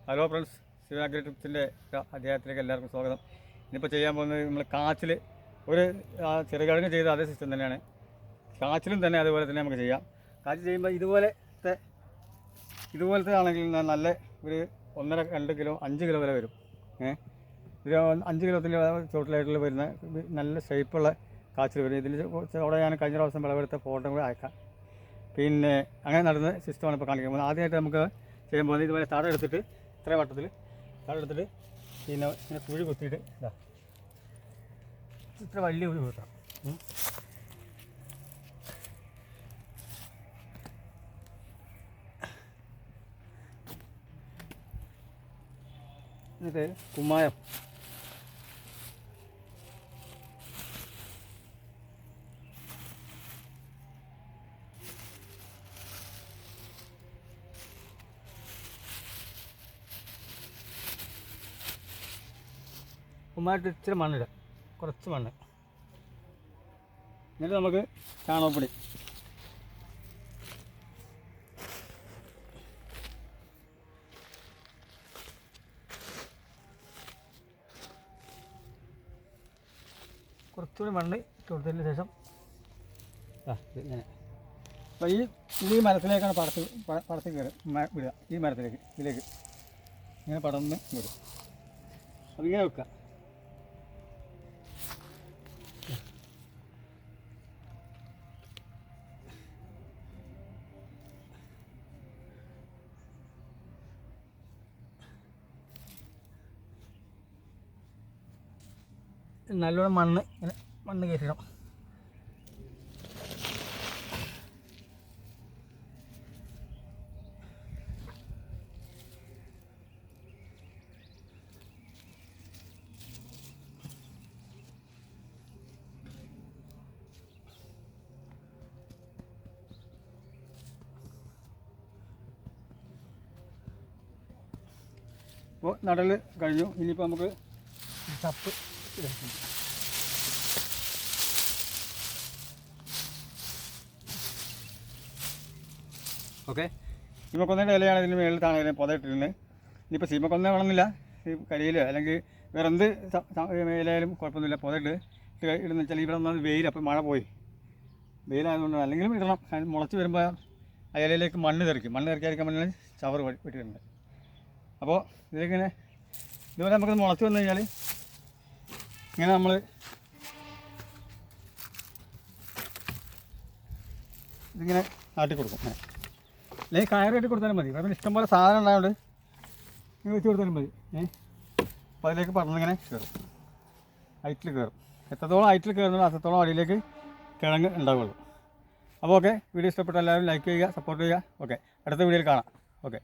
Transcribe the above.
Hello friends, ശിവാഗ്രി ടിപ്സിൻ്റെ അധ്യായത്തിലേക്ക് എല്ലാവർക്കും സ്വാഗതം. ഇന്നിപ്പോൾ ചെയ്യാൻ പോകുന്നത് നമ്മൾ കാച്ചിൽ ഒരു ചെറുകിഴങ്ങ് ചെയ്ത അതേ സിസ്റ്റം തന്നെയാണ്. കാച്ചിലും തന്നെ അതുപോലെ തന്നെ നമുക്ക് ചെയ്യാം. കാച്ചിൽ ചെയ്യുമ്പോൾ ഇതുപോലത്തെ ആണെങ്കിൽ നല്ല ഒരു 1.5-2 കിലോ 5 കിലോ വരെ വരും. ഒരു 5 കിലോത്തിൻ്റെ ചോട്ടിലായിട്ടുള്ള വരുന്ന നല്ല ഷേപ്പുള്ള കാച്ചിൽ വരും. ഇതിൽ അവിടെ ഞാൻ കഴിഞ്ഞ പ്രാവശ്യം വിളവെടുത്ത ഫോട്ടോ കൂടെ അയക്കാം. പിന്നെ അങ്ങനെ നടന്ന സിസ്റ്റമാണ് ഇപ്പോൾ കാണിക്കുന്നത്. ആദ്യമായിട്ട് നമുക്ക് ചെയ്യാൻ പോകുന്നത് ഇതുപോലെ തട എടുത്തിട്ട് ഇത്രയും വട്ടത്തിൽ തട എടുത്തിട്ട് പിന്നെ ഇങ്ങനെ കുഴി കുത്തിയിട്ട് ഇത്ര വലിയ കുഴി കുത്താം. എന്നിട്ട് കുമ്മായം കുമ്മായിട്ട് ഇച്ചിരി മണ്ണിടുക, കുറച്ച് മണ്ണ്. എന്നിട്ട് നമുക്ക് ചാണകപ്പൊടി കുറച്ചുകൂടി മണ്ണ് ഇട്ട് കൊടുത്തതിന് ശേഷം ഇങ്ങനെ അപ്പോൾ ഈ മരത്തിലേക്കാണ് പടത്തി കയറുക വിടുക. ഈ മരത്തിലേക്ക് ഇതിലേക്ക് ഇങ്ങനെ പടർന്ന് വിടും. അതിങ്ങനെ വെക്കുക. നല്ലോണം മണ്ണ് കയറ്റിടണം. അപ്പോൾ നടൽ കഴിഞ്ഞു. ഇനിയിപ്പോൾ നമുക്ക് ചപ്പ് ഇടാം. ഓക്കെ, സീമക്കൊന്നയുടെ ഇലയാണ് ഇതിന് മേളിൽ താണ പുതയിട്ടിരുന്നത്. ഇനിയിപ്പോൾ സീമക്കൊന്ന വേണമെന്നില്ല, കരിയിലോ അല്ലെങ്കിൽ വേറെ എന്ത് ഇലയാലും കുഴപ്പമൊന്നുമില്ല. പുതയിട്ട് ഇടുന്ന വെച്ചാൽ ഇവിടെ ഒന്നും വെയിൽ, അപ്പോൾ മഴ പോയി വെയിലായതുകൊണ്ട് അല്ലെങ്കിലും ഇടണം. മുളച്ച് വരുമ്പോൾ ആ ഇലയിലേക്ക് മണ്ണ് തെറിക്കാതിരിക്കാൻ വേണ്ടി ചവറ് വെട്ടിയിട്ടുണ്ട്. അപ്പോൾ ഇതിലിങ്ങനെ ഇതുപോലെ നമുക്ക് മുളച്ച് വന്നു കഴിഞ്ഞാൽ ഇങ്ങനെ നമ്മൾ ഇതിങ്ങനെ ആട്ടി കൊടുക്കും. അല്ലെങ്കിൽ കയറ് കെട്ടി കൊടുത്താലും മതി. കാരണം ഇഷ്ടംപോലെ സാധനം ഉണ്ടായതുകൊണ്ട് ഇങ്ങനെ വെച്ച് കൊടുത്താലും മതി. അപ്പോൾ അതിലേക്ക് പറഞ്ഞിങ്ങനെ കയറും, ഹൈറ്റിൽ കയറും. എത്രത്തോളം ഹൈറ്റിൽ കയറുന്നോ അത്രത്തോളം അടിയിലേക്ക് കിഴങ്ങ് ഉണ്ടാവുള്ളൂ. അപ്പോൾ ഓക്കെ, വീഡിയോ ഇഷ്ടപ്പെട്ട എല്ലാവരും ലൈക്ക് ചെയ്യുക, സപ്പോർട്ട് ചെയ്യുക. ഓക്കെ, അടുത്ത വീഡിയോയിൽ കാണാം. ഓക്കെ.